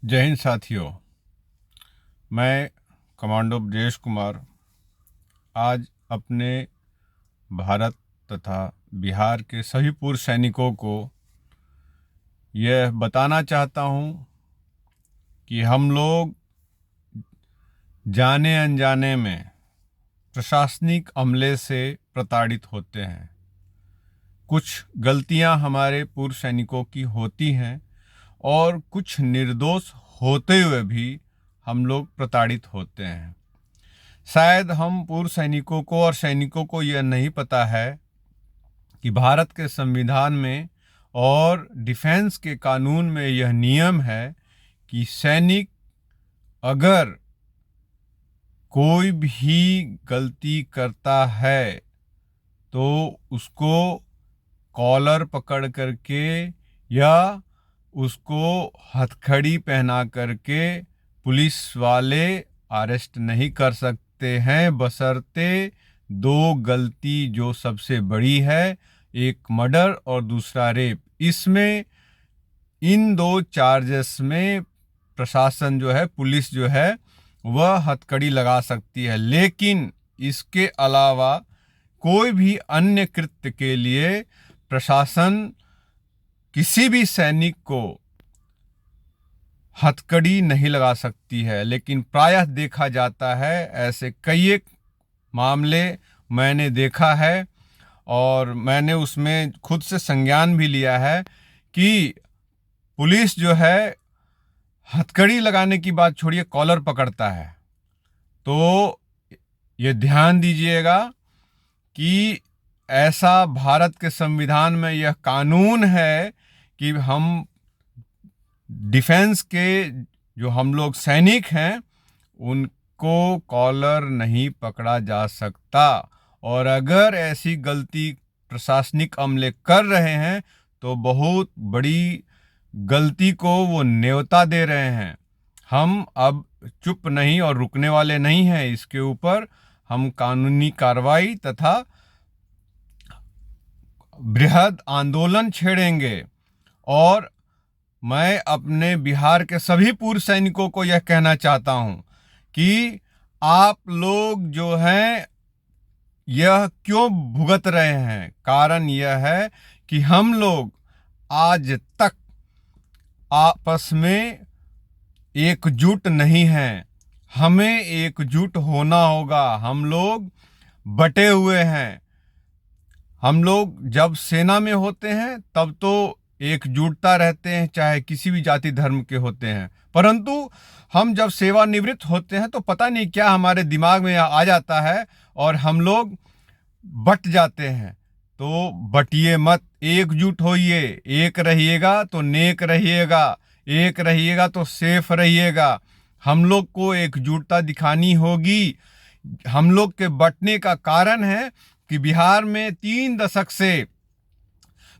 जय हिंद साथियों। मैं कमांडो ब्रजेश कुमार आज अपने भारत तथा बिहार के सभी पूर्व सैनिकों को यह बताना चाहता हूँ कि हम लोग जाने अनजाने में प्रशासनिक अमले से प्रताड़ित होते हैं। कुछ गलतियां हमारे पूर्व सैनिकों की होती हैं और कुछ निर्दोष होते हुए भी हम लोग प्रताड़ित होते हैं। शायद हम पूर्व सैनिकों को और सैनिकों को यह नहीं पता है कि भारत के संविधान में और डिफेंस के कानून में यह नियम है कि सैनिक अगर कोई भी गलती करता है तो उसको कॉलर पकड़ करके या उसको हथकड़ी पहना करके पुलिस वाले अरेस्ट नहीं कर सकते हैं, बशर्ते दो गलती जो सबसे बड़ी है, एक मर्डर और दूसरा रेप। इसमें इन दो चार्जेस में प्रशासन जो है, पुलिस जो है, वह हथकड़ी लगा सकती है। लेकिन इसके अलावा कोई भी अन्य कृत्य के लिए प्रशासन किसी भी सैनिक को हथकड़ी नहीं लगा सकती है। लेकिन प्रायः देखा जाता है, ऐसे कई एक मामले मैंने देखा है और मैंने उसमें खुद से संज्ञान भी लिया है कि पुलिस जो है हथकड़ी लगाने की बात छोड़िए, कॉलर पकड़ता है। तो ये ध्यान दीजिएगा कि ऐसा भारत के संविधान में यह कानून है कि हम डिफेंस के जो हम लोग सैनिक हैं उनको कॉलर नहीं पकड़ा जा सकता। और अगर ऐसी गलती प्रशासनिक अमले कर रहे हैं तो बहुत बड़ी गलती को वो न्योता दे रहे हैं। हम अब चुप नहीं और रुकने वाले नहीं हैं। इसके ऊपर हम कानूनी कार्रवाई तथा बृहद आंदोलन छेड़ेंगे। और मैं अपने बिहार के सभी पूर्व सैनिकों को यह कहना चाहता हूं कि आप लोग जो हैं यह क्यों भुगत रहे हैं। कारण यह है कि हम लोग आज तक आपस में एकजुट नहीं हैं। हमें एकजुट होना होगा। हम लोग बटे हुए हैं। हम लोग जब सेना में होते हैं तब तो एकजुटता रहते हैं, चाहे किसी भी जाति धर्म के होते हैं। परंतु हम जब सेवानिवृत्त होते हैं तो पता नहीं क्या हमारे दिमाग में आ जाता है और हम लोग बट जाते हैं। तो बटिए मत, एकजुट होइए। एक रहिएगा तो नेक रहिएगा, एक रहिएगा तो सेफ रहिएगा। हम लोग को एकजुटता दिखानी होगी। हम लोग के बटने का कारण है कि बिहार में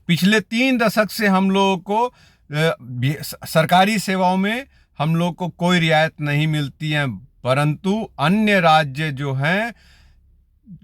पिछले 3 दशक से हम लोगों को सरकारी सेवाओं में हम लोग को कोई रियायत नहीं मिलती है। परंतु अन्य राज्य जो हैं,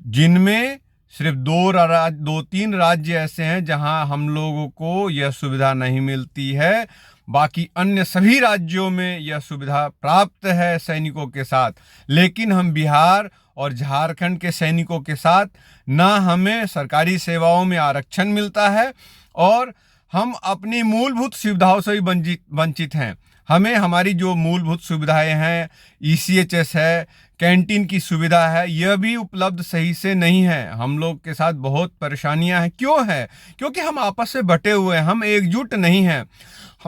जिनमें सिर्फ 2-3 राज्य ऐसे हैं जहां हम लोगों को यह सुविधा नहीं मिलती है। बाकी अन्य सभी राज्यों में यह सुविधा प्राप्त है सैनिकों के साथ। लेकिन हम बिहार और झारखंड के सैनिकों के साथ ना हमें सरकारी सेवाओं में आरक्षण मिलता है और हम अपनी मूलभूत सुविधाओं से भी वंचित हैं। हमें हमारी जो मूलभूत सुविधाएं हैं, ईसीएचएस है, कैंटीन की सुविधा है, यह भी उपलब्ध सही से नहीं है। हम लोग के साथ बहुत परेशानियां हैं। क्यों है? क्योंकि हम आपस में बटे हुए हैं, हम एकजुट नहीं हैं।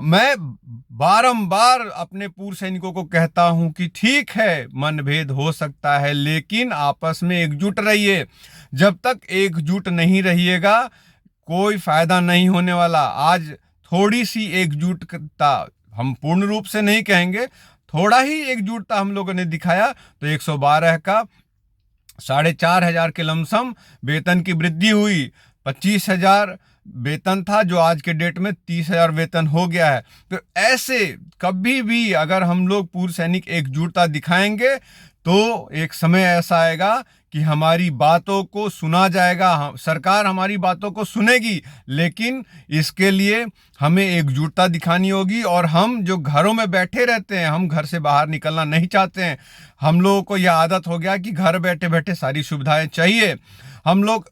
मैं बारंबार अपने पूर्व सैनिकों को कहता हूं कि ठीक है, मनभेद हो सकता है, लेकिन आपस में एकजुट रहिए। जब तक एकजुट नहीं रहिएगा कोई फायदा नहीं होने वाला। आज थोड़ी सी एकजुटता, हम पूर्ण रूप से नहीं कहेंगे, थोड़ा ही एकजुटता हम लोगों ने दिखाया तो 112 का 4,500 के लमसम वेतन की वृद्धि हुई। 25,000 वेतन था जो आज के डेट में 30,000 वेतन हो गया है। तो ऐसे कभी भी अगर हम लोग पूर्व सैनिक एकजुटता दिखाएंगे तो एक समय ऐसा आएगा कि हमारी बातों को सुना जाएगा, सरकार हमारी बातों को सुनेगी, लेकिन इसके लिए हमें एकजुटता दिखानी होगी। और हम जो घरों में बैठे रहते हैं, हम घर से बाहर निकलना नहीं चाहते हैं, हम लोगों को यह आदत हो गया कि घर बैठे बैठे सारी सुविधाएं चाहिए। हम लोग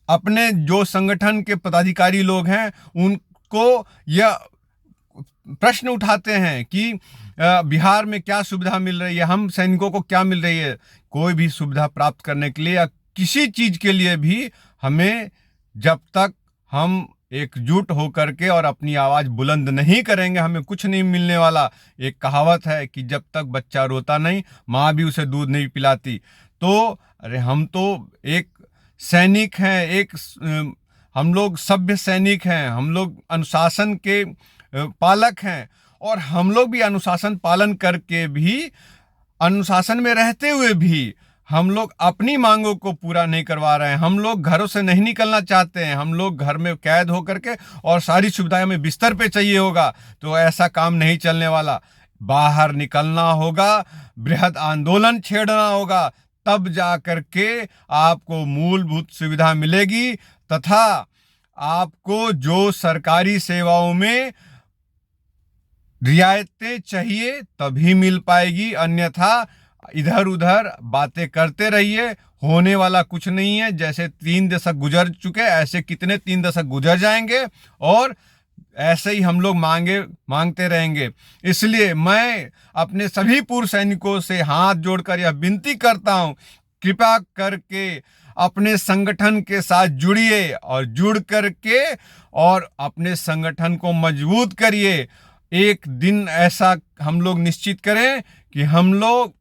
अपने जो संगठन के पदाधिकारी लोग हैं उनको यह प्रश्न उठाते हैं कि बिहार में क्या सुविधा मिल रही है, हम सैनिकों को क्या मिल रही है। कोई भी सुविधा प्राप्त करने के लिए या किसी चीज के लिए भी हमें, जब तक हम एकजुट होकर के और अपनी आवाज बुलंद नहीं करेंगे, हमें कुछ नहीं मिलने वाला। एक कहावत है कि जब तक बच्चा रोता नहीं, माँ भी उसे दूध नहीं पिलाती। तो अरे हम तो एक सैनिक हैं, हम लोग सभ्य सैनिक हैं, हम लोग अनुशासन के पालक हैं, और हम लोग भी अनुशासन पालन करके भी, अनुशासन में रहते हुए भी हम लोग अपनी मांगों को पूरा नहीं करवा रहे हैं। हम लोग घरों से नहीं निकलना चाहते हैं, हम लोग घर में कैद होकर के और सारी सुविधाएं हमें बिस्तर पे चाहिए होगा। तो ऐसा काम नहीं चलने वाला। बाहर निकलना होगा, बृहद आंदोलन छेड़ना होगा, तब जा करके आपको मूलभूत सुविधा मिलेगी, तथा आपको जो सरकारी सेवाओं में रियायतें चाहिए तभी मिल पाएगी। अन्यथा इधर उधर बातें करते रहिए, होने वाला कुछ नहीं है। जैसे 3 दशक गुजर चुके, ऐसे कितने 3 दशक गुजर जाएंगे, और ऐसे ही हम लोग मांगते रहेंगे। इसलिए मैं अपने सभी पूर्व सैनिकों से हाथ जोड़कर यह विनती करता हूं, कृपया करके अपने संगठन के साथ जुड़िए, और जुड़ करके और अपने संगठन को मजबूत करिए। एक दिन ऐसा हम लोग निश्चित करें कि हम लोग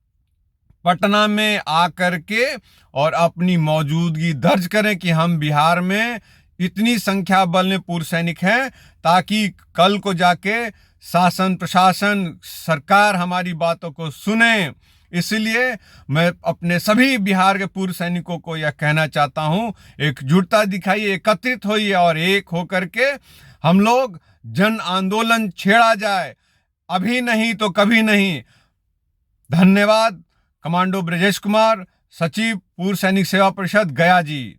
पटना में आकर के और अपनी मौजूदगी दर्ज करें कि हम बिहार में इतनी संख्या बल में पूर्व सैनिक हैं, ताकि कल को जाके शासन प्रशासन सरकार हमारी बातों को सुने। इसलिए मैं अपने सभी बिहार के पूर्व सैनिकों को यह कहना चाहता हूं, एकजुटता दिखाइए, एकत्रित होइए, और एक होकर के हम लोग जन आंदोलन छेड़ा जाए। अभी नहीं तो कभी नहीं। धन्यवाद। कमांडो ब्रजेश कुमार, सचिव पूर्व सैनिक सेवा परिषद, गया जी।